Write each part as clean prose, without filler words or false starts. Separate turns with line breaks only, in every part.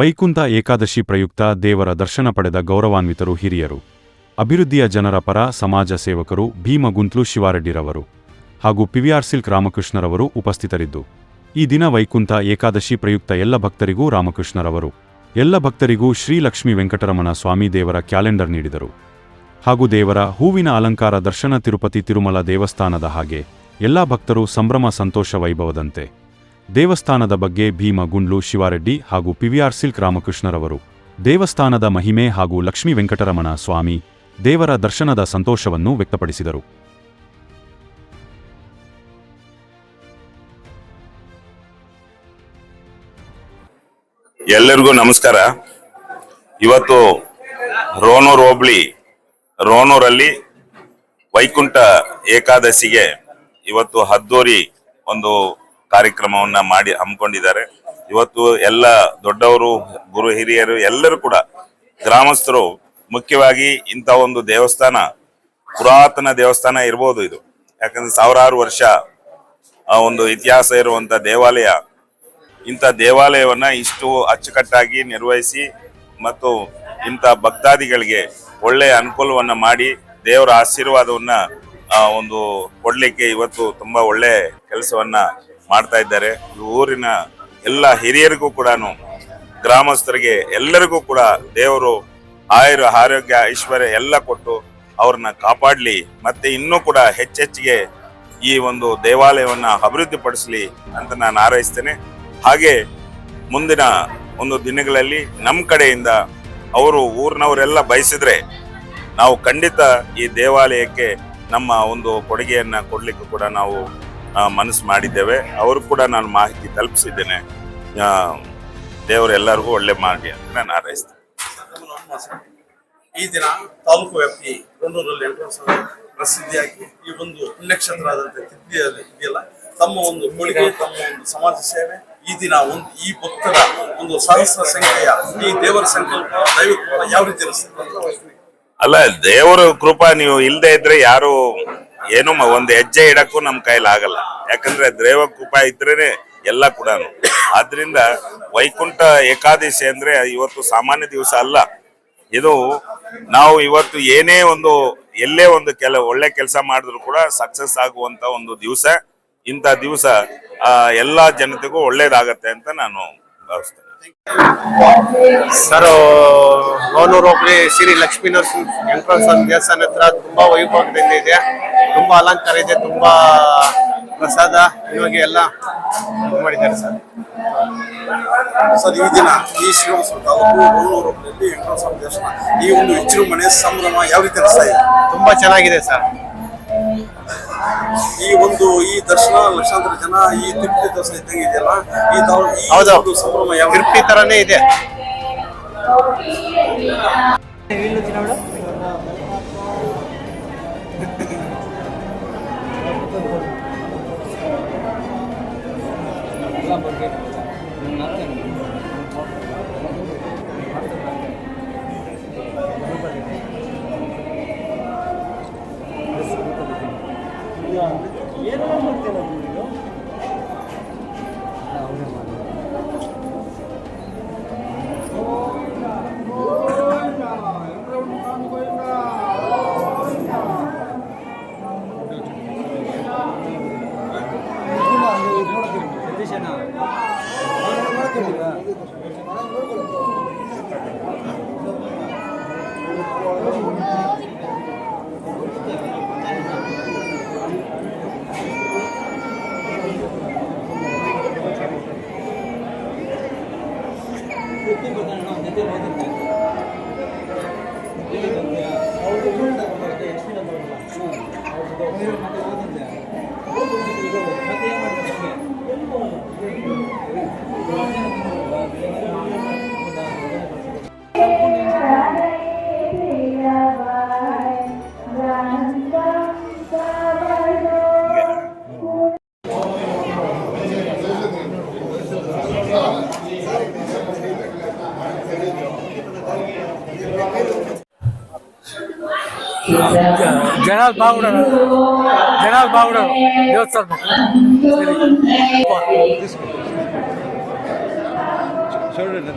ವೈಕುಂಠ ಏಕಾದಶಿ ಪ್ರಯುಕ್ತ ದೇವರ ದರ್ಶನ ಪಡೆದ ಗೌರವಾನ್ವಿತರು ಹಿರಿಯರು, ಅಭಿವೃದ್ಧಿಯ ಜನರ ಪರ ಸಮಾಜ ಸೇವಕರು ಭೀಮಗುಂತ್ಲು ಶಿವಾರೆಡ್ಡಿರವರು ಹಾಗೂ ಪಿವಿಆರ್ ಸಿಲ್ಕ್ ರಾಮಕೃಷ್ಣರವರು ಉಪಸ್ಥಿತರಿದ್ದು, ಈ ದಿನ ವೈಕುಂಠ ಏಕಾದಶಿ ಪ್ರಯುಕ್ತ ಎಲ್ಲ ಭಕ್ತರಿಗೂ ರಾಮಕೃಷ್ಣರವರು ಎಲ್ಲ ಭಕ್ತರಿಗೂ ಶ್ರೀ ಲಕ್ಷ್ಮೀ ವೆಂಕಟರಮಣ ಸ್ವಾಮಿ ದೇವರ ಕ್ಯಾಲೆಂಡರ್ ನೀಡಿದರು ಹಾಗೂ ದೇವರ ಹೂವಿನ ಅಲಂಕಾರ ದರ್ಶನ ತಿರುಪತಿ ತಿರುಮಲ ದೇವಸ್ಥಾನದ ಹಾಗೆ ಎಲ್ಲ ಭಕ್ತರು ಸಂಭ್ರಮ ಸಂತೋಷ ವೈಭವದಂತೆ ದೇವಸ್ಥಾನದ ಬಗ್ಗೆ ಭೀಮಗುಂಡ್ಲು ಶಿವಾರೆಡ್ಡಿ ಹಾಗೂ ಪಿವಿಆರ್ ಸಿಲ್ಕ್ ರಾಮಕೃಷ್ಣರವರು ದೇವಸ್ಥಾನದ ಮಹಿಮೆ ಹಾಗೂ ಲಕ್ಷ್ಮೀ ವೆಂಕಟರಮಣ ಸ್ವಾಮಿ ದೇವರ ದರ್ಶನದ ಸಂತೋಷವನ್ನು ವ್ಯಕ್ತಪಡಿಸಿದರು.
ಎಲ್ಲರಿಗೂ ನಮಸ್ಕಾರ. ಇವತ್ತು ರೋಣೂರು ಹೋಬಳಿ ರೋಣೂರಲ್ಲಿ ವೈಕುಂಠ ಏಕಾದಶಿಗೆ ಇವತ್ತು ಅದ್ದೂರಿ ಒಂದು ಕಾರ್ಯಕ್ರಮವನ್ನ ಮಾಡಿ ಹಮ್ಮಿಕೊಂಡಿದ್ದಾರೆ. ಇವತ್ತು ಎಲ್ಲ ದೊಡ್ಡವರು, ಗುರು ಹಿರಿಯರು ಎಲ್ಲರೂ ಕೂಡ ಗ್ರಾಮಸ್ಥರು, ಮುಖ್ಯವಾಗಿ ಇಂಥ ಒಂದು ದೇವಸ್ಥಾನ ಪುರಾತನ ದೇವಸ್ಥಾನ ಇರ್ಬೋದು ಇದು. ಯಾಕಂದ್ರೆ ಸಾವಿರಾರು ವರ್ಷ ಒಂದು ಇತಿಹಾಸ ಇರುವಂತ ದೇವಾಲಯ. ಇಂಥ ದೇವಾಲಯವನ್ನ ಇಷ್ಟು ಅಚ್ಚುಕಟ್ಟಾಗಿ ನಿರ್ವಹಿಸಿ ಮತ್ತು ಇಂಥ ಭಕ್ತಾದಿಗಳಿಗೆ ಒಳ್ಳೆಯ ಅನುಕೂಲವನ್ನ ಮಾಡಿ ದೇವರ ಆಶೀರ್ವಾದವನ್ನ ಒಂದು ಕೊಡ್ಲಿಕ್ಕೆ ಇವತ್ತು ತುಂಬಾ ಒಳ್ಳೆ ಕೆಲಸವನ್ನ ಮಾಡ್ತಾ ಇದ್ದಾರೆ. ಊರಿನ ಎಲ್ಲ ಹಿರಿಯರಿಗೂ ಕೂಡ, ಗ್ರಾಮಸ್ಥರಿಗೆ ಎಲ್ಲರಿಗೂ ಕೂಡ ದೇವರು ಆರೋಗ್ಯ ಐಶ್ವರ್ಯ ಎಲ್ಲ ಕೊಟ್ಟು ಅವ್ರನ್ನ ಕಾಪಾಡ್ಲಿ, ಮತ್ತೆ ಇನ್ನೂ ಕೂಡ ಹೆಚ್ಚೆಚ್ಚಿಗೆ ಈ ಒಂದು ದೇವಾಲಯವನ್ನ ಅಭಿವೃದ್ಧಿಪಡಿಸಲಿ ಅಂತ ನಾನು ಹಾರೈಸ್ತೇನೆ. ಹಾಗೆ ಮುಂದಿನ ಒಂದು ದಿನಗಳಲ್ಲಿ ನಮ್ಮ ಕಡೆಯಿಂದ ಅವರು ಊರಿನವರೆಲ್ಲ ಬಯಸಿದ್ರೆ ನಾವು ಖಂಡಿತ ಈ ದೇವಾಲಯಕ್ಕೆ ನಮ್ಮ ಒಂದು ಕೊಡುಗೆಯನ್ನ ಕೊಡ್ಲಿಕ್ಕೂ ಕೂಡ ನಾವು ಮನಸ್ಸು ಮಾಡಿದ್ದೇವೆ. ಅವರು ಕೂಡ ನಾನು ಮಾಹಿತಿ ತಲುಪಿಸಿದ್ದೇನೆ. ದೇವರು ಎಲ್ಲರಿಗೂ ಒಳ್ಳೆ ಮಾಡಿ ಅಂತ ನಾನು ಹಾರೈಸ್ತೇನೆ.
ಈ ದಿನ ತಾಲೂಕು ವ್ಯಾಪ್ತಿ ರೋಣೂರಲ್ಲಿ ಪ್ರಸಿದ್ಧಿಯಾಗಿ ಈ ಒಂದು ಪುಣ್ಯಕ್ಷೇತ್ರ ಆದಂತೆ ತಿಥಿಯಲ್ಲಿ ಇದೆಯಲ್ಲ, ತಮ್ಮ ಒಂದು ಕೊಡುಗೆ, ತಮ್ಮ ಒಂದು ಸಮಾಜ ಸೇವೆ, ಈ ದಿನ ಒಂದು ಈ ಭಕ್ತರ ಒಂದು ಸಹಸ್ರ ಸಂಖ್ಯೆಯ ಈ ದೇವರ ಸಂಕಲ್ಪ ದೈವ ಯಾವ ರೀತಿ ಅನಿಸ್ತದೆ?
ಅಲ್ಲ, ದೇವರ ಕೃಪಾ ನೀವು ಇಲ್ಲದೆ ಇದ್ರೆ ಯಾರು ಏನು ಒಂದು ಹೆಜ್ಜೆ ಇಡಕ್ಕೂ ನಮ್ ಕೈಲಿ ಆಗಲ್ಲ. ಯಾಕಂದ್ರೆ ದೇವ ಕೃಪಾ ಇದ್ರೇನೆ ಎಲ್ಲ ಕೂಡ. ಆದ್ರಿಂದ ವೈಕುಂಠ ಏಕಾದಶಿ ಅಂದ್ರೆ ಇವತ್ತು ಸಾಮಾನ್ಯ ದಿವಸ ಅಲ್ಲ. ಇದು ನಾವು ಇವತ್ತು ಏನೇ ಒಂದು ಎಲ್ಲೇ ಒಂದು ಒಳ್ಳೆ ಕೆಲಸ ಮಾಡಿದ್ರು ಕೂಡ ಸಕ್ಸಸ್ ಆಗುವಂತ ಒಂದು ದಿವಸ. ಇಂಥ ದಿವಸ ಎಲ್ಲಾ ಜನತೆಗೂ ಒಳ್ಳೇದಾಗತ್ತೆ ಅಂತ ನಾನು ಭಾವಿಸ್ತೇನೆ.
ಸರ್, ರೋಣೂರು ಹೋಬಳಿ ಶ್ರೀ ಲಕ್ಷ್ಮೀ ನರಸಿಂಹ ವೆಂಕಟೇಶ್ವರ ದೇವಸ್ಥಾನ ಹತ್ರ ತುಂಬಾ ವೈಭವದಿಂದ ಇದೆ, ತುಂಬಾ ಅಲಂಕಾರ ಇದೆ, ತುಂಬಾ ಪ್ರಸಾದ ಇವಾಗ ಎಲ್ಲ ಮಾಡಿದ್ದಾರೆ ಸರ್.
ಸರ್, ಈ ದಿನ ಈ ಶ್ರೀನಿವಾಸ ತಾಲೂಕು ರೋಣೂರು ಹೋಬಳಿಯಲ್ಲಿ ವೆಂಕಟೇಶ್ವರ ದೇವಸ್ಥಾನ ಈ ಒಂದು ವಿಜೃಂಭಣೆ ಸಂಭ್ರಮ ಯಾವ ರೀತಿ ಅನಿಸ್ತಾ ಇದೆ?
ತುಂಬಾ ಚೆನ್ನಾಗಿದೆ ಸರ್.
ಈ ದರ್ಶನ ಲಕ್ಷಾಂತರ ಜನ ಈ ತಿರುಪತಿ ದರ್ಶನ ಇದ್ದಂಗೆ ಇದೆಯಲ್ಲ,
ಹೌದು,
ಸಂಭ್ರಮ ಯಾವ
ತಿರುಪತಿ ತರನೇ ಇದೆ.
జనాలు బాగున్నారు దేవస్థానం చూడండి.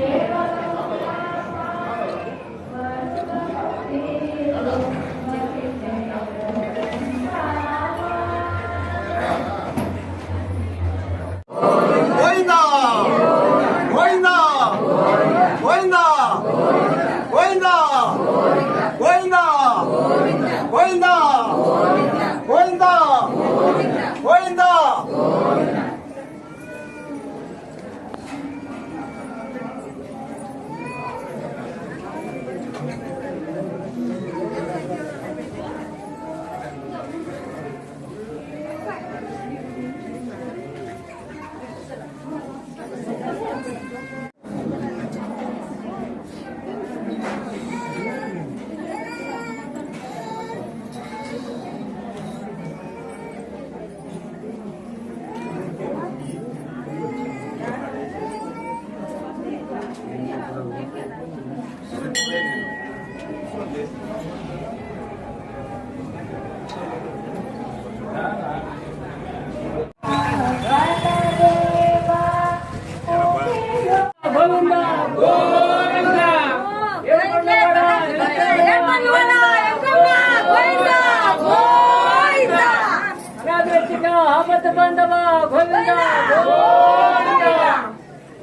ಆಪತ್ತು ಬಾಂಧವ ಗೋವಿಂದ ಗೋವಿಂದ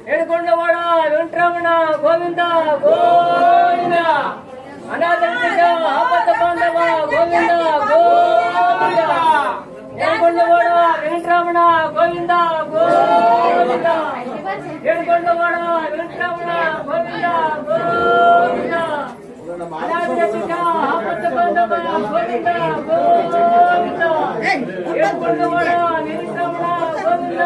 ಏಳುಕೊಂಡವಾಡ ವೆಂಕಟರಮಣ ಗೋವಿಂದ ಗೋವಿಂದ ಅನಾಥರಿದ್ದ ಆಪತ್ತು ಬಾಂಧವ ಗೋವಿಂದ ಗೋವಿಂದ ಏಳುಕೊಂಡವಾಡ ವೆಂಕಟರಮಣ ಗೋವಿಂದ ಗೋವಿಂದ ಏಳುಕೊಂಡವಾಡ ವೆಂಕಟರಮಣ ಗೋವಿಂದ ಗೋವಿಂದ ಅನಾಥರಿದ್ದ ಆಪತ್ತು ಬಾಂಧವ ಗೋವಿಂದ ಗೋವಿಂದ ಏಳುಕೊಂಡವಾಡ ವೆಂಕಟರಮಣ ಗೋವಿಂದ